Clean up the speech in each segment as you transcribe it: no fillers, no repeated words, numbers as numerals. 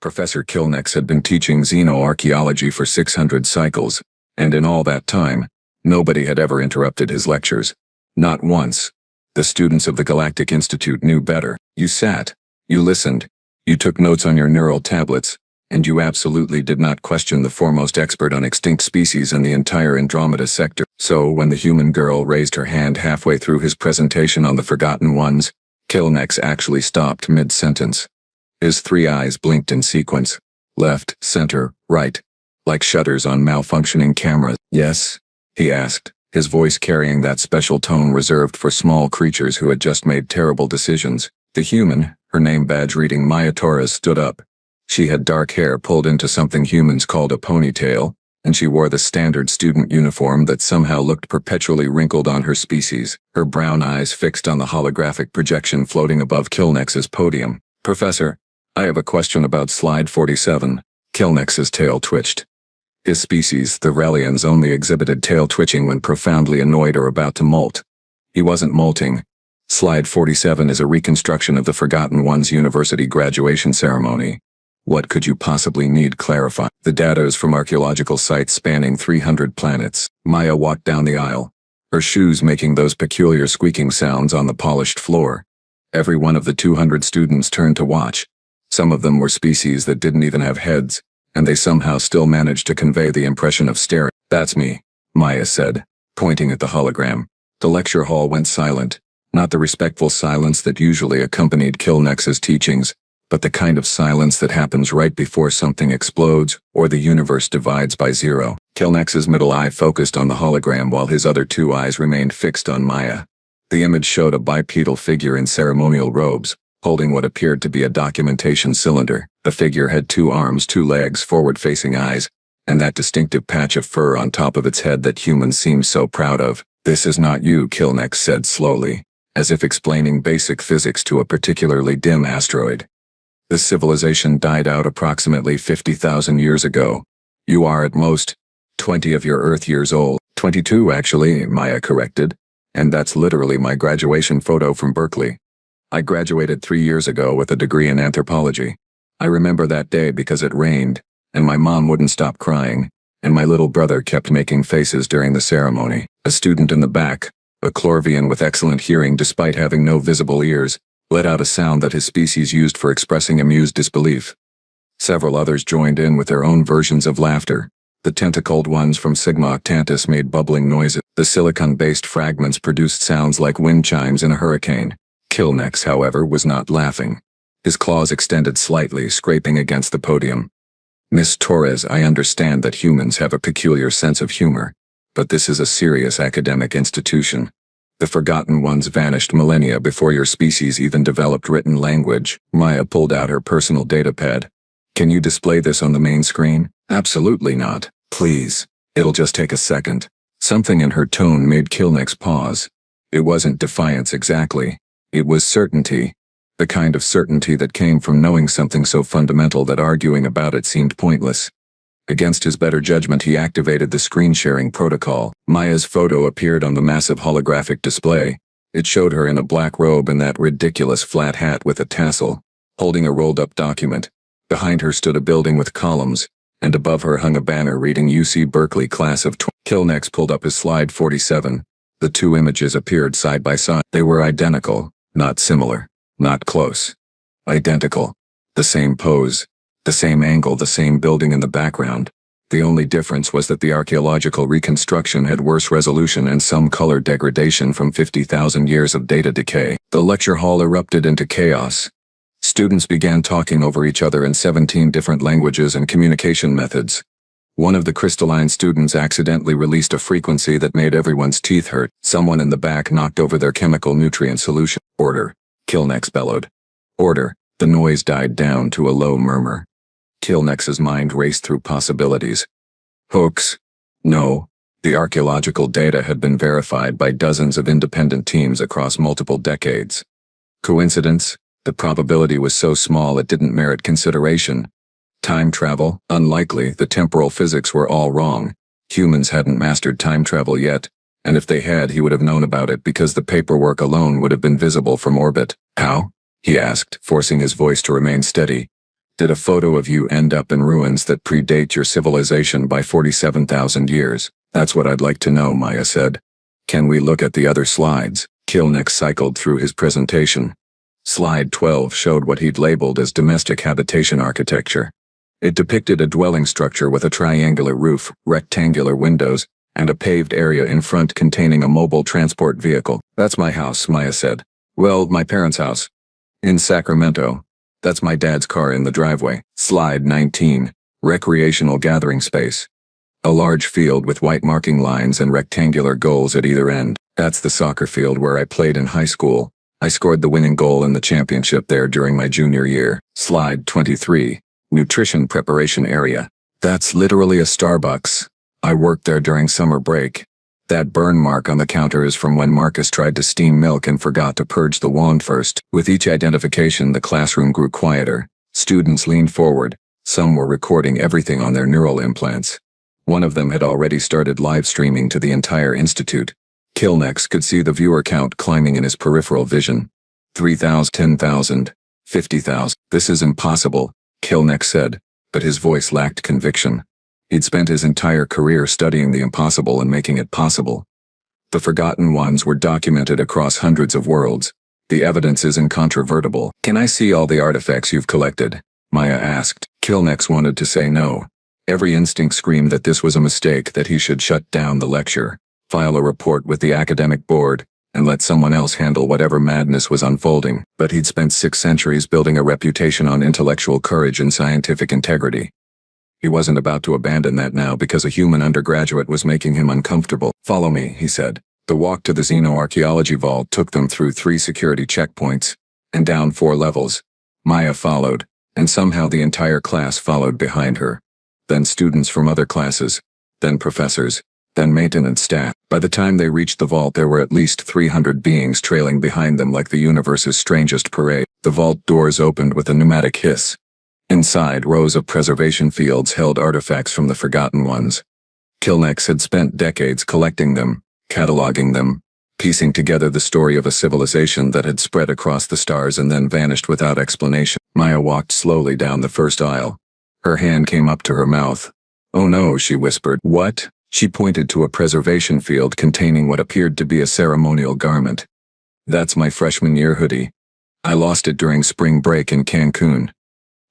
Professor Kilnex had been teaching xenoarchaeology for 600 cycles, and in all that time, nobody had ever interrupted his lectures. Not once. The students of the Galactic Institute knew better. You sat, you listened, you took notes on your neural tablets, and you absolutely did not question the foremost expert on extinct species in the entire Andromeda sector. So when the human girl raised her hand halfway through his presentation on the Forgotten Ones, Kilnex actually stopped mid-sentence. His three eyes blinked in sequence. Left, center, right. Like shutters on malfunctioning cameras. Yes? He asked, his voice carrying that special tone reserved for small creatures who had just made terrible decisions. The human, her name badge reading Maya Torres, stood up. She had dark hair pulled into something humans called a ponytail, and she wore the standard student uniform that somehow looked perpetually wrinkled on her species, her brown eyes fixed on the holographic projection floating above Kilnex's podium. Professor, I have a question about slide 47. Kilnex's tail twitched. His species, the Relians, only exhibited tail twitching when profoundly annoyed or about to molt. He wasn't molting. Slide 47 is a reconstruction of the Forgotten Ones University graduation ceremony. What could you possibly need clarifying? The data is from archaeological sites spanning 300 planets. Maya walked down the aisle, her shoes making those peculiar squeaking sounds on the polished floor. Every one of the 200 students turned to watch. Some of them were species that didn't even have heads, and they somehow still managed to convey the impression of staring. That's me, Maya said, pointing at the hologram. The lecture hall went silent, not the respectful silence that usually accompanied Kilnex's teachings, but the kind of silence that happens right before something explodes or the universe divides by zero. Kilnex's middle eye focused on the hologram while his other two eyes remained fixed on Maya. The image showed a bipedal figure in ceremonial robes, holding what appeared to be a documentation cylinder. The figure had 2 arms, 2 legs, forward-facing eyes, and that distinctive patch of fur on top of its head that humans seem so proud of. This is not you, Kilnex said slowly, as if explaining basic physics to a particularly dim asteroid. This civilization died out approximately 50,000 years ago. You are at most 20 of your Earth years old. 22 actually, Maya corrected, and that's literally my graduation photo from Berkeley. I graduated 3 years ago with a degree in anthropology. I remember that day because it rained, and my mom wouldn't stop crying, and my little brother kept making faces during the ceremony. A student in the back, a Chlorvian with excellent hearing despite having no visible ears, let out a sound that his species used for expressing amused disbelief. Several others joined in with their own versions of laughter. The tentacled ones from Sigma Octantis made bubbling noises. The silicon-based fragments produced sounds like wind chimes in a hurricane. Kilnex, however, was not laughing. His claws extended slightly, scraping against the podium. Miss Torres, I understand that humans have a peculiar sense of humor, but this is a serious academic institution. The Forgotten Ones vanished millennia before your species even developed written language. Maya pulled out her personal datapad. Can you display this on the main screen? Absolutely not. Please. It'll just take a second. Something in her tone made Kilnex pause. It wasn't defiance exactly. It was certainty. The kind of certainty that came from knowing something so fundamental that arguing about it seemed pointless. Against his better judgment, he activated the screen-sharing protocol. Maya's photo appeared on the massive holographic display. It showed her in a black robe and that ridiculous flat hat with a tassel, holding a rolled-up document. Behind her stood a building with columns, and above her hung a banner reading UC Berkeley Class of 20. Kilnex pulled up his slide 47. The 2 images appeared side by side. They were identical, not similar, not close. Identical. The same pose. The same angle, the same building in the background. The only difference was that the archaeological reconstruction had worse resolution and some color degradation from 50,000 years of data decay. The lecture hall erupted into chaos. Students began talking over each other in 17 different languages and communication methods. One of the crystalline students accidentally released a frequency that made everyone's teeth hurt. Someone in the back knocked over their chemical nutrient solution. Order, Kilnex bellowed. Order. The noise died down to a low murmur. Kilnex's mind raced through possibilities. Hoax? No. The archaeological data had been verified by dozens of independent teams across multiple decades. Coincidence? The probability was so small it didn't merit consideration. Time travel? Unlikely. The temporal physics were all wrong. Humans hadn't mastered time travel yet, and if they had, he would have known about it because the paperwork alone would have been visible from orbit. How? He asked, forcing his voice to remain steady. Did a photo of you end up in ruins that predate your civilization by 47,000 years? That's what I'd like to know, Maya said. Can we look at the other slides? Kilnex cycled through his presentation. Slide 12 showed what he'd labeled as domestic habitation architecture. It depicted a dwelling structure with a triangular roof, rectangular windows, and a paved area in front containing a mobile transport vehicle. That's my house, Maya said. Well, my parents' house. In Sacramento. That's my dad's car in the driveway. Slide 19. Recreational gathering space. A large field with white marking lines and rectangular goals at either end. That's the soccer field where I played in high school. I scored the winning goal in the championship there during my junior year. Slide 23. Nutrition preparation area. That's literally a Starbucks. I worked there during summer break. That burn mark on the counter is from when Marcus tried to steam milk and forgot to purge the wand first. With each identification, the classroom grew quieter. Students leaned forward. Some were recording everything on their neural implants. One of them had already started live streaming to the entire institute. Kilnex could see the viewer count climbing in his peripheral vision. 3,000, 10,000, 50,000. This is impossible, Kilnex said, but his voice lacked conviction. He'd spent his entire career studying the impossible and making it possible. The Forgotten Ones were documented across hundreds of worlds. The evidence is incontrovertible. Can I see all the artifacts you've collected? Maya asked. Kilnex wanted to say no. Every instinct screamed that this was a mistake, that he should shut down the lecture, file a report with the academic board, and let someone else handle whatever madness was unfolding. But he'd spent 6 centuries building a reputation on intellectual courage and scientific integrity. He wasn't about to abandon that now because a human undergraduate was making him uncomfortable. Follow me, he said. The walk to the xenoarchaeology vault took them through 3 security checkpoints, and down 4 levels. Maya followed, and somehow the entire class followed behind her. Then students from other classes, then professors, then maintenance staff. By the time they reached the vault, there were at least 300 beings trailing behind them like the universe's strangest parade. The vault doors opened with a pneumatic hiss. Inside, rows of preservation fields held artifacts from the Forgotten Ones. Kilnex had spent decades collecting them, cataloging them, piecing together the story of a civilization that had spread across the stars and then vanished without explanation. Maya walked slowly down the first aisle. Her hand came up to her mouth. Oh no, she whispered. What? She pointed to a preservation field containing what appeared to be a ceremonial garment. That's my freshman year hoodie. I lost it during spring break in Cancun.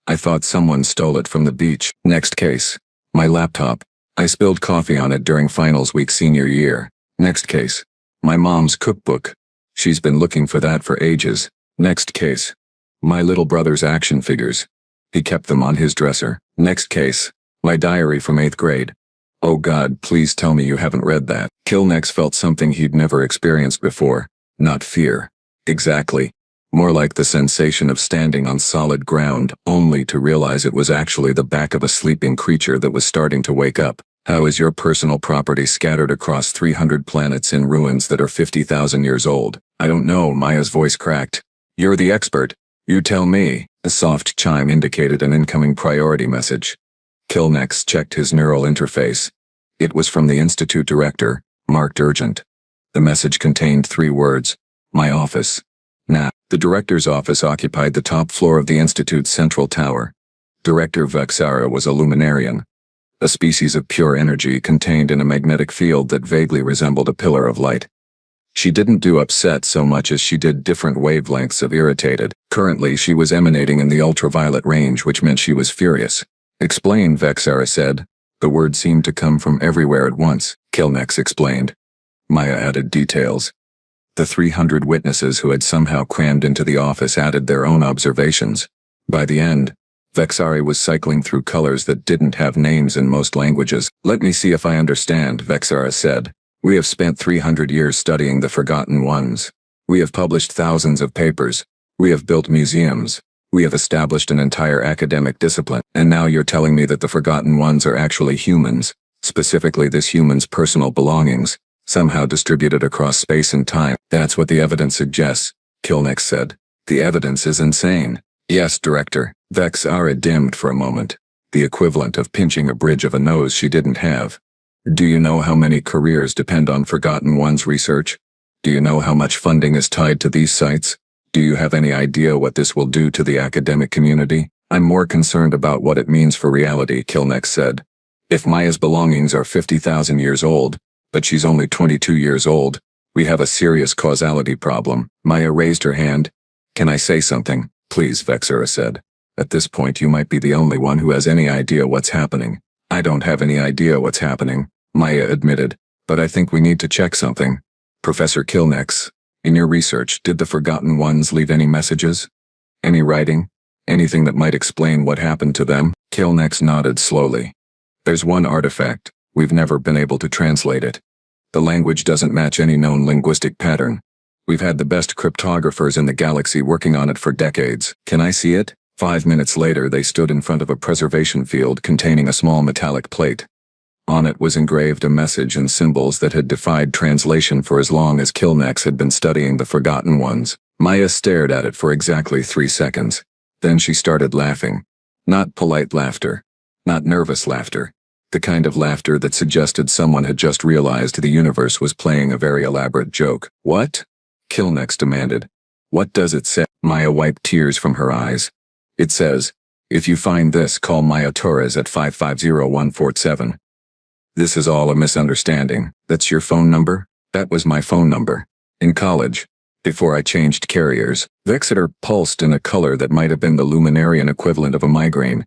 I thought someone stole it from the beach. Next case. My laptop. I spilled coffee on it during finals week senior year. Next case. My mom's cookbook. She's been looking for that for ages. Next case. My little brother's action figures. He kept them on his dresser. Next case. My diary from 8th grade. Oh God, please tell me you haven't read that. Kilnex felt something he'd never experienced before. Not fear. Exactly. More like the sensation of standing on solid ground, only to realize it was actually the back of a sleeping creature that was starting to wake up. How is your personal property scattered across 300 planets in ruins that are 50,000 years old? I don't know, Maya's voice cracked. You're the expert. You tell me. A soft chime indicated an incoming priority message. Kilnex checked his neural interface. It was from the Institute director, marked urgent. The message contained 3 words. My office. Nah. The director's office occupied the top floor of the Institute's central tower. Director Vexara was a luminarian, a species of pure energy contained in a magnetic field that vaguely resembled a pillar of light. She didn't do upset so much as she did different wavelengths of irritated. Currently, she was emanating in the ultraviolet range, which meant she was furious. Explain, Vexara said. The word seemed to come from everywhere at once. Kilnex explained. Maya added details. The 300 witnesses who had somehow crammed into the office added their own observations. By the end, Vexari was cycling through colors that didn't have names in most languages. Let me see if I understand, Vexara said. We have spent 300 years studying the Forgotten Ones. We have published thousands of papers. We have built museums. We have established an entire academic discipline. And now you're telling me that the Forgotten Ones are actually humans, specifically this human's personal belongings, somehow distributed across space and time. That's what the evidence suggests, Kilnex said. The evidence is insane. Yes, Director. Vexara dimmed for a moment, the equivalent of pinching a bridge of a nose she didn't have. Do you know how many careers depend on Forgotten Ones research? Do you know how much funding is tied to these sites? Do you have any idea what this will do to the academic community? I'm more concerned about what it means for reality, Kilnex said. If Maya's belongings are 50,000 years old, but she's only 22 years old, we have a serious causality problem. Maya raised her hand. Can I say something, please, Vexera said. At this point you might be the only one who has any idea what's happening. I don't have any idea what's happening, Maya admitted, but I think we need to check something. Professor Kilnex, in your research, did the Forgotten Ones leave any messages? Any writing? Anything that might explain what happened to them? Kilnex nodded slowly. There's one artifact. We've never been able to translate it. The language doesn't match any known linguistic pattern. We've had the best cryptographers in the galaxy working on it for decades. Can I see it? 5 minutes later they stood in front of a preservation field containing a small metallic plate. On it was engraved a message in symbols that had defied translation for as long as Kilnex had been studying the Forgotten Ones. Maya stared at it for exactly 3 seconds. Then she started laughing. Not polite laughter. Not nervous laughter. The kind of laughter that suggested someone had just realized the universe was playing a very elaborate joke. What? Kilnex demanded. What does it say? Maya wiped tears from her eyes. It says, if you find this, call Maya Torres at 550147. This is all a misunderstanding. That's your phone number? That was my phone number. In college. Before I changed carriers. Vexeter pulsed in a color that might have been the Luminarian equivalent of a migraine.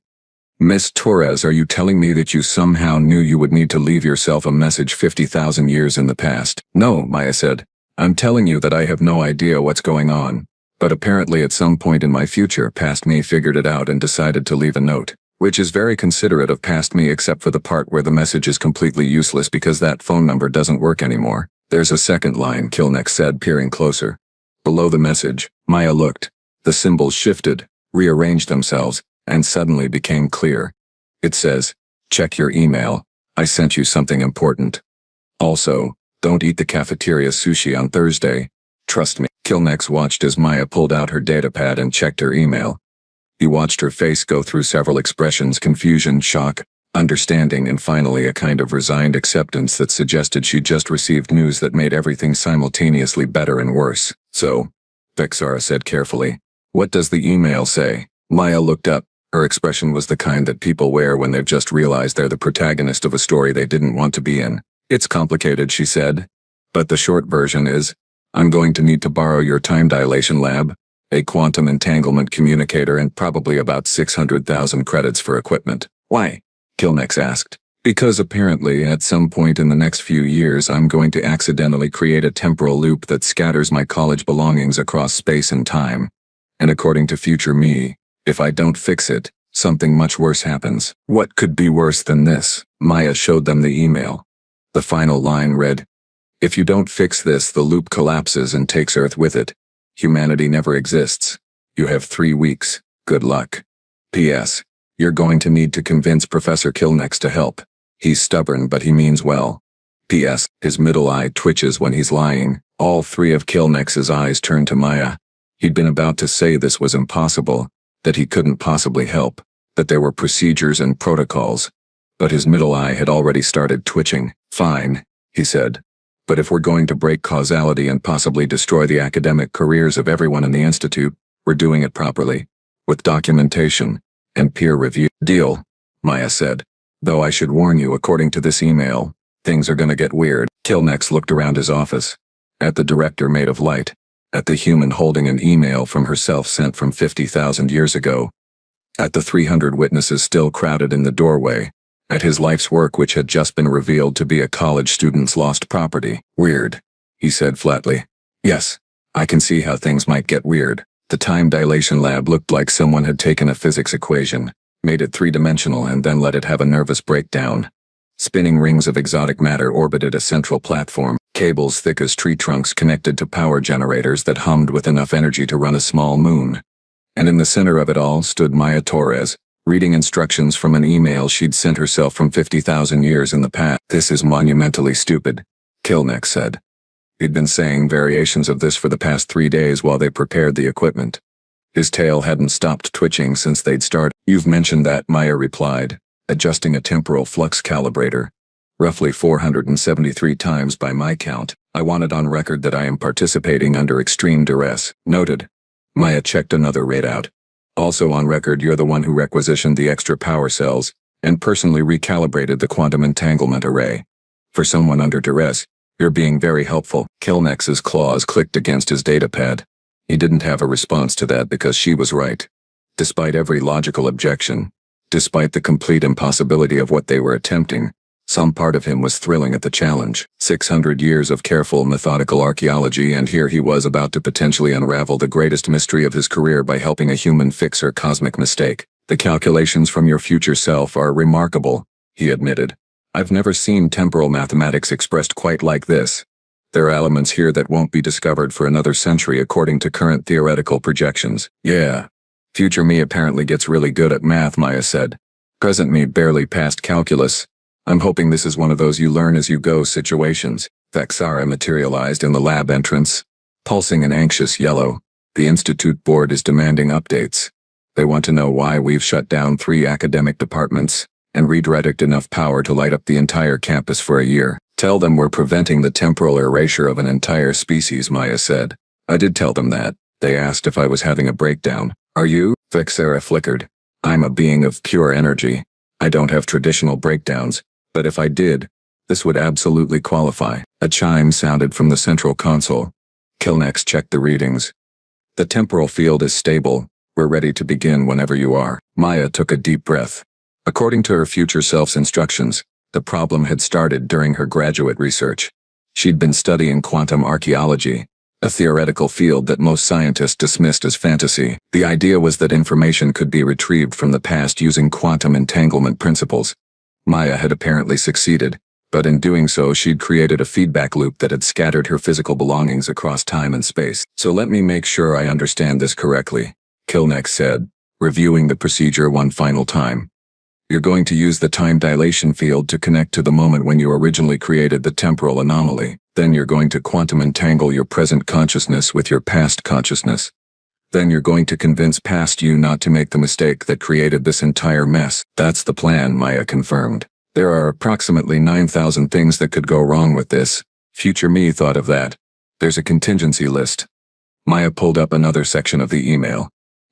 Miss Torres, are you telling me that you somehow knew you would need to leave yourself a message 50,000 years in the past? No, Maya said. I'm telling you that I have no idea what's going on. But apparently at some point in my future, past me figured it out and decided to leave a note. Which is very considerate of past me, except for the part where the message is completely useless because that phone number doesn't work anymore. There's a second line, Kilnex said, peering closer. Below the message, Maya looked. The symbols shifted, rearranged themselves, and suddenly became clear. It says, check your email. I sent you something important. Also, don't eat the cafeteria sushi on Thursday. Trust me. Kilnex watched as Maya pulled out her datapad and checked her email. He watched her face go through several expressions: confusion, shock, understanding, and finally a kind of resigned acceptance that suggested she'd just received news that made everything simultaneously better and worse. So, Vexera said carefully, what does the email say? Maya looked up. Her expression was the kind that people wear when they've just realized they're the protagonist of a story they didn't want to be in. It's complicated, she said. But the short version is, I'm going to need to borrow your time dilation lab, a quantum entanglement communicator, and probably about 600,000 credits for equipment. Why? Kilnex asked. Because apparently at some point in the next few years I'm going to accidentally create a temporal loop that scatters my college belongings across space and time. And according to future me, if I don't fix it, something much worse happens. What could be worse than this? Maya showed them the email. The final line read, if you don't fix this, the loop collapses and takes Earth with it. Humanity never exists. You have 3 weeks. Good luck. P.S. You're going to need to convince Professor Kilnex to help. He's stubborn, but he means well. P.S. His middle eye twitches when he's lying. All 3 of Kilnex's eyes turned to Maya. He'd been about to say this was impossible, that he couldn't possibly help, that there were procedures and protocols. But his middle eye had already started twitching. Fine, he said. But if we're going to break causality and possibly destroy the academic careers of everyone in the Institute, we're doing it properly, with documentation and peer review. Deal, Maya said. Though I should warn you, according to this email, things are gonna get weird. Kilnex looked around his office. At the director made of light. At the human holding an email from herself sent from 50,000 years ago. At the 300 witnesses still crowded in the doorway. At his life's work, which had just been revealed to be a college student's lost property. Weird, he said flatly. Yes, I can see how things might get weird. The time dilation lab looked like someone had taken a physics equation, made it 3-dimensional, and then let it have a nervous breakdown. Spinning rings of exotic matter orbited a central platform. Cables thick as tree trunks connected to power generators that hummed with enough energy to run a small moon. And in the center of it all stood Maya Torres, reading instructions from an email she'd sent herself from 50,000 years in the past. This is monumentally stupid, Kilnex said. He'd been saying variations of this for the past 3 days while they prepared the equipment. His tail hadn't stopped twitching since they'd started. You've mentioned that, Maya replied, adjusting a temporal flux calibrator. Roughly 473 times by my count. I want it on record that I am participating under extreme duress. Noted. Maya checked another readout. Also on record, you're the one who requisitioned the extra power cells and personally recalibrated the quantum entanglement array. For someone under duress, you're being very helpful. Kilnex's claws clicked against his datapad. He didn't have a response to that because she was right. Despite every logical objection, despite the complete impossibility of what they were attempting, some part of him was thrilling at the challenge. 600 years of careful, methodical archaeology, and here he was about to potentially unravel the greatest mystery of his career by helping a human fix her cosmic mistake. The calculations from your future self are remarkable, he admitted. I've never seen temporal mathematics expressed quite like this. There are elements here that won't be discovered for another century according to current theoretical projections. Yeah. Future me apparently gets really good at math, Maya said. Present me barely passed calculus. I'm hoping this is one of those you learn as you go situations. Vexara materialized in the lab entrance. Pulsing an anxious yellow, the Institute board is demanding updates. They want to know why we've shut down 3 academic departments and redirected enough power to light up the entire campus for a year. Tell them we're preventing the temporal erasure of an entire species, Maya said. I did tell them that. They asked if I was having a breakdown. Are you? Vexara flickered. I'm a being of pure energy. I don't have traditional breakdowns, but if I did, this would absolutely qualify. A chime sounded from the central console. Kilnex checked the readings. The temporal field is stable. We're ready to begin whenever you are. Maya took a deep breath. According to her future self's instructions, the problem had started during her graduate research. She'd been studying quantum archaeology, a theoretical field that most scientists dismissed as fantasy. The idea was that information could be retrieved from the past using quantum entanglement principles. Maya had apparently succeeded, but in doing so she'd created a feedback loop that had scattered her physical belongings across time and space. So let me make sure I understand this correctly, Kilnex said, reviewing the procedure one final time. You're going to use the time dilation field to connect to the moment when you originally created the temporal anomaly. Then you're going to quantum entangle your present consciousness with your past consciousness. Then you're going to convince past you not to make the mistake that created this entire mess. That's the plan, Maya confirmed. There are approximately 9,000 things that could go wrong with this. Future me thought of that. There's a contingency list. Maya pulled up another section of the email.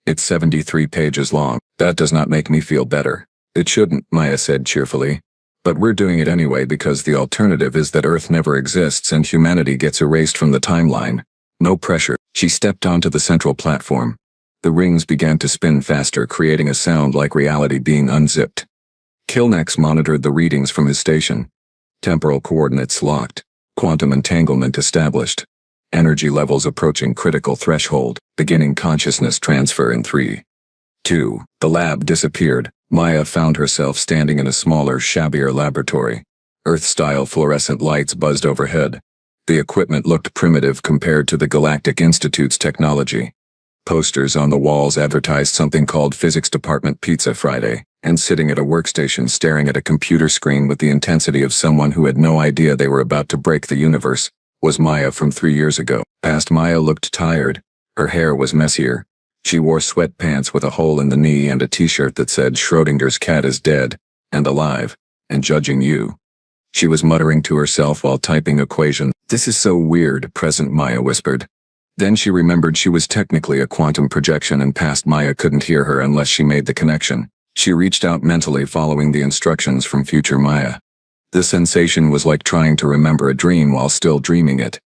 It's 73 pages long. That does not make me feel better. It shouldn't, Maya said cheerfully. But we're doing it anyway because the alternative is that Earth never exists and humanity gets erased from the timeline. No pressure. She stepped onto the central platform. The rings began to spin faster, creating a sound like reality being unzipped. Kilnex monitored the readings from his station. Temporal coordinates locked. Quantum entanglement established. Energy levels approaching critical threshold. Beginning consciousness transfer in 3, 2. The lab disappeared. Maya found herself standing in a smaller, shabbier laboratory. Earth-style fluorescent lights buzzed overhead. The equipment looked primitive compared to the Galactic Institute's technology. Posters on the walls advertised something called Physics Department Pizza Friday, and sitting at a workstation staring at a computer screen with the intensity of someone who had no idea they were about to break the universe, was Maya from 3 years ago. Past Maya looked tired. Her hair was messier. She wore sweatpants with a hole in the knee and a t-shirt that said Schrodinger's cat is dead, and alive, and judging you. She was muttering to herself while typing equations. This is so weird, present Maya whispered. Then she remembered she was technically a quantum projection and past Maya couldn't hear her unless she made the connection. She reached out mentally following the instructions from future Maya. The sensation was like trying to remember a dream while still dreaming it.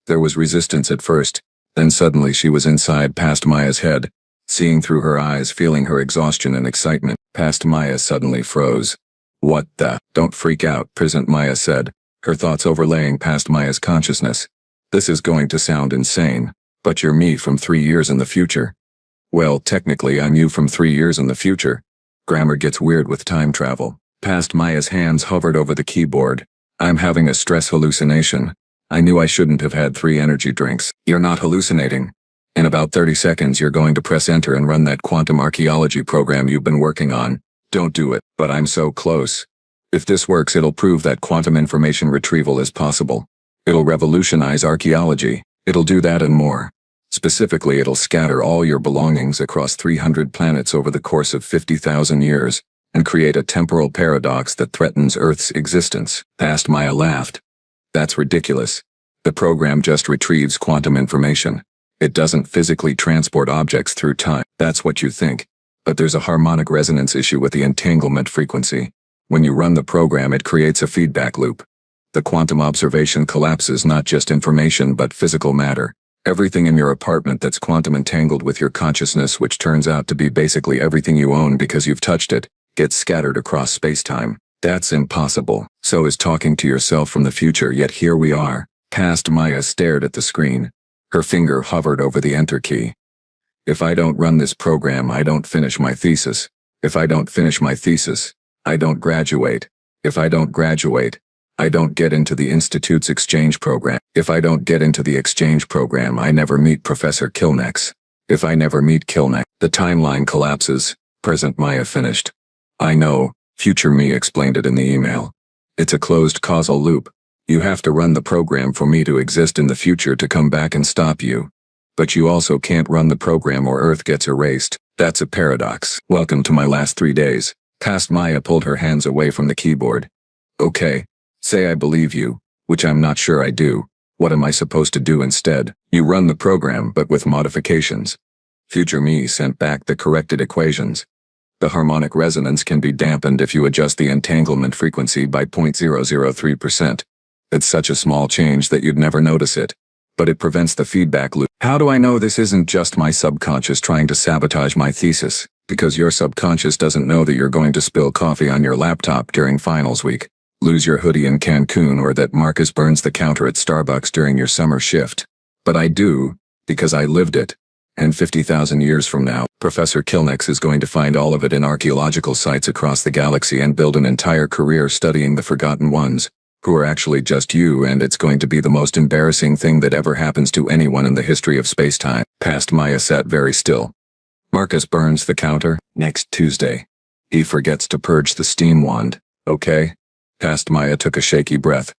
There was resistance at first. Then suddenly she was inside past Maya's head, seeing through her eyes, feeling her exhaustion and excitement. Past Maya suddenly froze. What the? Don't freak out, present Maya said, her thoughts overlaying past Maya's consciousness. This is going to sound insane, but you're me from 3 years in the future. Well, technically I'm you from 3 years in the future. Grammar gets weird with time travel. Past Maya's hands hovered over the keyboard. I'm having a stress hallucination. I knew I shouldn't have had 3 energy drinks. You're not hallucinating. In about 30 seconds you're going to press enter and run that quantum archaeology program you've been working on. Don't do it, but I'm so close. If this works, it'll prove that quantum information retrieval is possible. It'll revolutionize archaeology. It'll do that and more. Specifically, it'll scatter all your belongings across 300 planets over the course of 50,000 years and create a temporal paradox that threatens Earth's existence. Past Maya laughed. That's ridiculous. The program just retrieves quantum information. It doesn't physically transport objects through time. That's what you think. But there's a harmonic resonance issue with the entanglement frequency. When you run the program, it creates a feedback loop. The quantum observation collapses not just information but physical matter. Everything in your apartment that's quantum entangled with your consciousness, which turns out to be basically everything you own because you've touched it, gets scattered across space-time. That's impossible. So is talking to yourself from the future, yet here we are. Past Maya stared at the screen. Her finger hovered over the enter key. If I don't run this program, I don't finish my thesis. If I don't finish my thesis, I don't graduate. If I don't graduate, I don't get into the Institute's exchange program. If I don't get into the exchange program, I never meet Professor Kilnex. If I never meet Kilnex, the timeline collapses. Present Maya finished. I know, future me explained it in the email. It's a closed causal loop. You have to run the program for me to exist in the future to come back and stop you. But you also can't run the program or Earth gets erased. That's a paradox. Welcome to my last 3 days. Past Maya pulled her hands away from the keyboard. Okay. Say I believe you, which I'm not sure I do. What am I supposed to do instead? You run the program, but with modifications. Future me sent back the corrected equations. The harmonic resonance can be dampened if you adjust the entanglement frequency by 0.003%. It's such a small change that you'd never notice it. But it prevents the feedback loop. How do I know this isn't just my subconscious trying to sabotage my thesis? Because your subconscious doesn't know that you're going to spill coffee on your laptop during finals week, lose your hoodie in Cancun, or that Marcus burns the counter at Starbucks during your summer shift. But I do, because I lived it. And 50,000 years from now, Professor Kilnex is going to find all of it in archaeological sites across the galaxy and build an entire career studying the Forgotten Ones, who are actually just you, and it's going to be the most embarrassing thing that ever happens to anyone in the history of space-time. Past Maya sat very still. Marcus burns the counter next Tuesday. He forgets to purge the steam wand, okay? Past Maya took a shaky breath.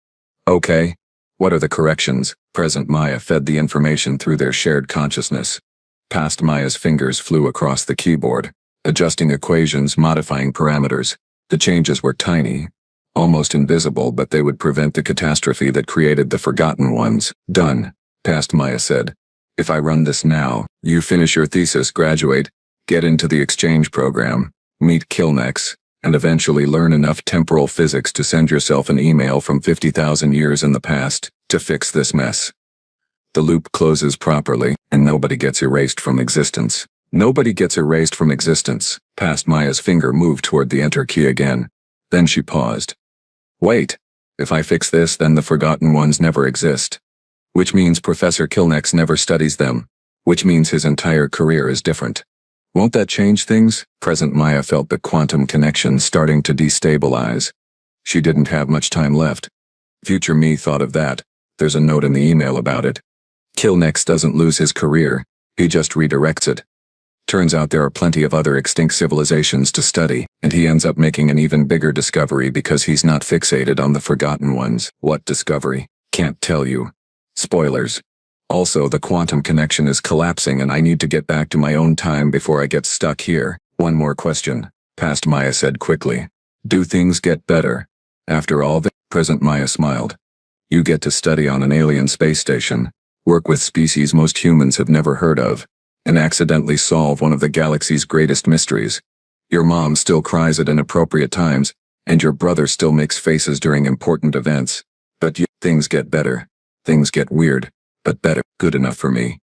Okay. What are the corrections? Present Maya fed the information through their shared consciousness. Past Maya's fingers flew across the keyboard, adjusting equations, modifying parameters. The changes were tiny, almost invisible, but they would prevent the catastrophe that created the Forgotten Ones. Done, Past Maya said. If I run this now, you finish your thesis, graduate, get into the exchange program, meet Kilnex, and eventually learn enough temporal physics to send yourself an email from 50,000 years in the past to fix this mess. The loop closes properly, and nobody gets erased from existence. Nobody gets erased from existence. Past Maya's finger moved toward the enter key again. Then she paused. Wait. If I fix this, then the Forgotten Ones never exist. Which means Professor Kilnex never studies them. Which means his entire career is different. Won't that change things? Present Maya felt the quantum connection starting to destabilize. She didn't have much time left. Future me thought of that. There's a note in the email about it. Kilnex doesn't lose his career, he just redirects it. Turns out there are plenty of other extinct civilizations to study, and he ends up making an even bigger discovery because he's not fixated on the Forgotten Ones. What discovery? Can't tell you. Spoilers. Also, the quantum connection is collapsing and I need to get back to my own time before I get stuck here. One more question, Past Maya said quickly. Do things get better? After all this, Present Maya smiled. You get to study on an alien space station, work with species most humans have never heard of, and accidentally solve one of the galaxy's greatest mysteries. Your mom still cries at inappropriate times, and your brother still makes faces during important events. But things get better. Things get weird, but better. Good enough for me.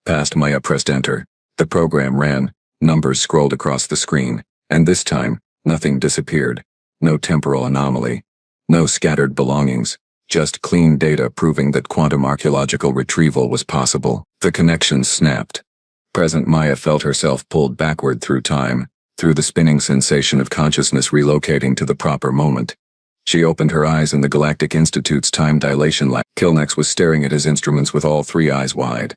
Past Maya pressed enter. The program ran, numbers scrolled across the screen, and this time, nothing disappeared. No temporal anomaly. No scattered belongings. Just clean data proving that quantum archaeological retrieval was possible. The connection snapped. Present Maya felt herself pulled backward through time, through the spinning sensation of consciousness relocating to the proper moment. She opened her eyes in the Galactic Institute's time dilation lab. Kilnex was staring at his instruments with all three eyes wide.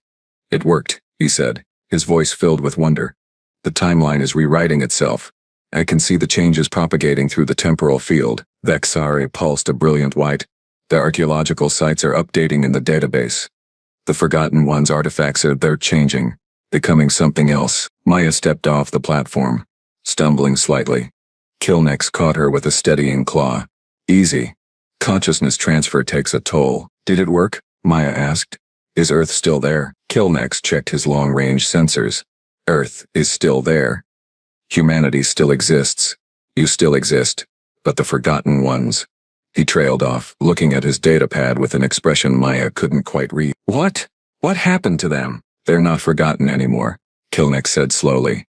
It worked, he said, his voice filled with wonder. The timeline is rewriting itself. I can see the changes propagating through the temporal field. Vexari pulsed a brilliant white. The archaeological sites are updating in the database. The Forgotten Ones artifacts they're changing, becoming something else. Maya stepped off the platform, stumbling slightly. Kilnex caught her with a steadying claw. Easy. Consciousness transfer takes a toll. Did it work? Maya asked. Is Earth still there? Kilnex checked his long-range sensors. Earth is still there. Humanity still exists. You still exist. But the Forgotten Ones. He trailed off, looking at his datapad with an expression Maya couldn't quite read. What? What happened to them? They're not forgotten anymore, Kilnex said slowly.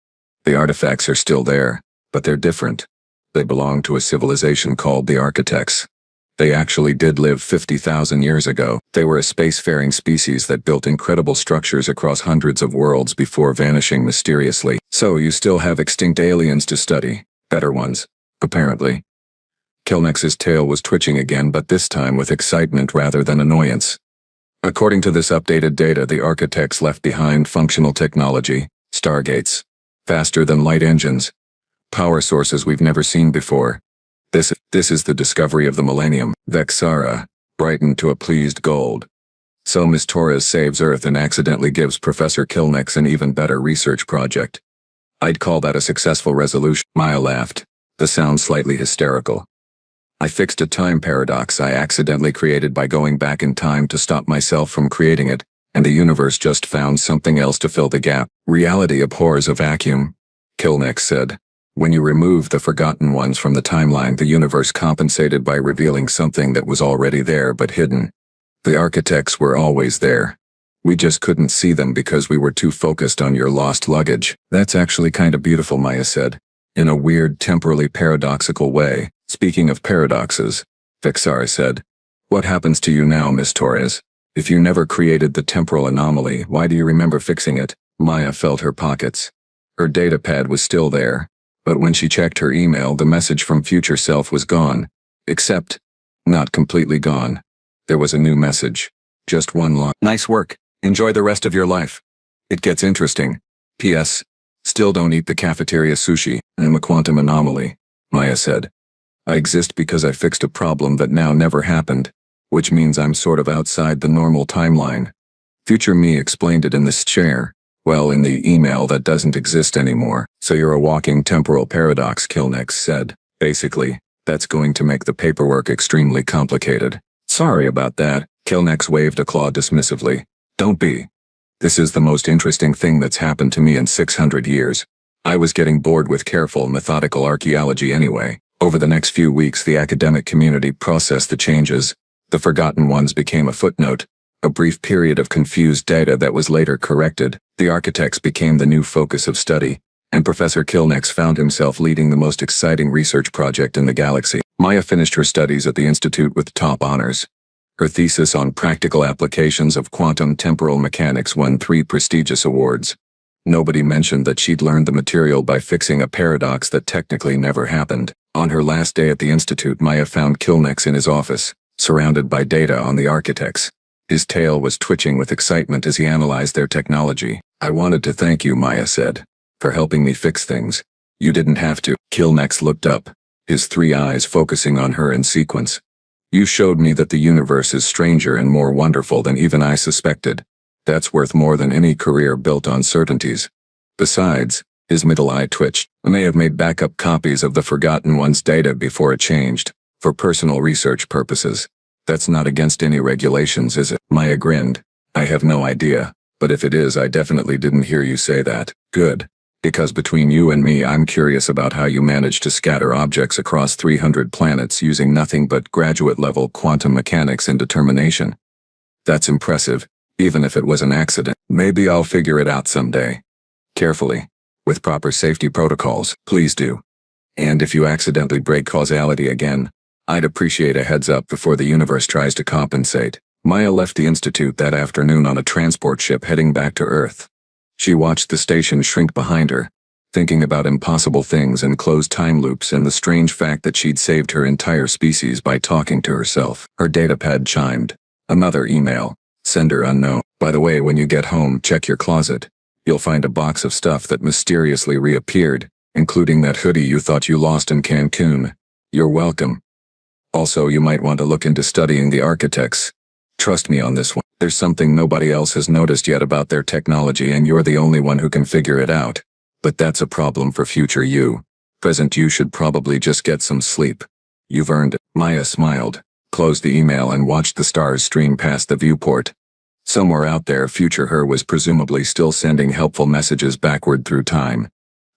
The artifacts are still there, but they're different. They belong to a civilization called the Architects. They actually did live 50,000 years ago. They were a spacefaring species that built incredible structures across hundreds of worlds before vanishing mysteriously. So you still have extinct aliens to study. Better ones, apparently. Kilnex's tail was twitching again, but this time with excitement rather than annoyance. According to this updated data, the Architects left behind functional technology, stargates, faster than light engines, power sources we've never seen before. This is the discovery of the millennium. Vexara brightened to a pleased gold. So Miss Torres saves Earth and accidentally gives Professor Kilnex an even better research project. I'd call that a successful resolution. Maya laughed, the sound slightly hysterical. I fixed a time paradox I accidentally created by going back in time to stop myself from creating it, and the universe just found something else to fill the gap. Reality abhors a vacuum, Kilnex said. When you remove the Forgotten Ones from the timeline, the universe compensated by revealing something that was already there but hidden. The Architects were always there. We just couldn't see them because we were too focused on your lost luggage. That's actually kind of beautiful, Maya said, in a weird, temporally paradoxical way. Speaking of paradoxes, Vexara said, what happens to you now, Miss Torres? If you never created the temporal anomaly, why do you remember fixing it? Maya felt her pockets. Her datapad was still there. But when she checked her email, the message from future self was gone. Except, not completely gone. There was a new message. Just one line. Nice work. Enjoy the rest of your life. It gets interesting. P.S. Still don't eat the cafeteria sushi. I'm a quantum anomaly, Maya said. I exist because I fixed a problem that now never happened, which means I'm sort of outside the normal timeline. Future me explained it in this chair. Well, in the email that doesn't exist anymore. So you're a walking temporal paradox, Kilnex said. Basically, that's going to make the paperwork extremely complicated. Sorry about that, Kilnex waved a claw dismissively. Don't be. This is the most interesting thing that's happened to me in 600 years. I was getting bored with careful, methodical archaeology anyway. Over the next few weeks, the academic community processed the changes. The Forgotten Ones became a footnote. A brief period of confused data that was later corrected. The Architects became the new focus of study, and Professor Kilnex found himself leading the most exciting research project in the galaxy. Maya finished her studies at the Institute with top honors. Her thesis on practical applications of quantum temporal mechanics won 3 prestigious awards. Nobody mentioned that she'd learned the material by fixing a paradox that technically never happened. On her last day at the Institute, Maya found Kilnex in his office, surrounded by data on the Architects. His tail was twitching with excitement as he analyzed their technology. I wanted to thank you, Maya said, for helping me fix things. You didn't have to. Kilnex looked up, his 3 eyes focusing on her in sequence. You showed me that the universe is stranger and more wonderful than even I suspected. That's worth more than any career built on certainties. Besides, his middle eye twitched. I may have made backup copies of the Forgotten Ones' data before it changed, for personal research purposes. That's not against any regulations, is it? Maya grinned. I have no idea, but if it is, I definitely didn't hear you say that. Good. Because between you and me, I'm curious about how you managed to scatter objects across 300 planets using nothing but graduate-level quantum mechanics and determination. That's impressive, even if it was an accident. Maybe I'll figure it out someday. Carefully. With proper safety protocols, please do. And if you accidentally break causality again, I'd appreciate a heads up before the universe tries to compensate. Maya left the Institute that afternoon on a transport ship heading back to Earth. She watched the station shrink behind her, thinking about impossible things and closed time loops and the strange fact that she'd saved her entire species by talking to herself. Her datapad chimed. Another email. Sender unknown. By the way, when you get home, check your closet. You'll find a box of stuff that mysteriously reappeared, including that hoodie you thought you lost in Cancun. You're welcome. Also, you might want to look into studying the Architects. Trust me on this one. There's something nobody else has noticed yet about their technology, and you're the only one who can figure it out. But that's a problem for future you. Present you should probably just get some sleep. You've earned it. Maya smiled, closed the email and watched the stars stream past the viewport. Somewhere out there, future her was presumably still sending helpful messages backward through time.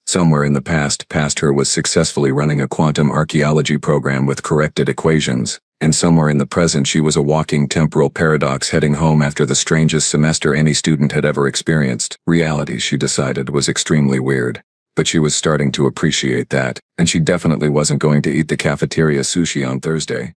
Somewhere in the past her was successfully running a quantum archaeology program with corrected equations, and somewhere in the present she was a walking temporal paradox heading home after the strangest semester any student had ever experienced. Reality, she decided, was extremely weird. But she was starting to appreciate that, and she definitely wasn't going to eat the cafeteria sushi on Thursday.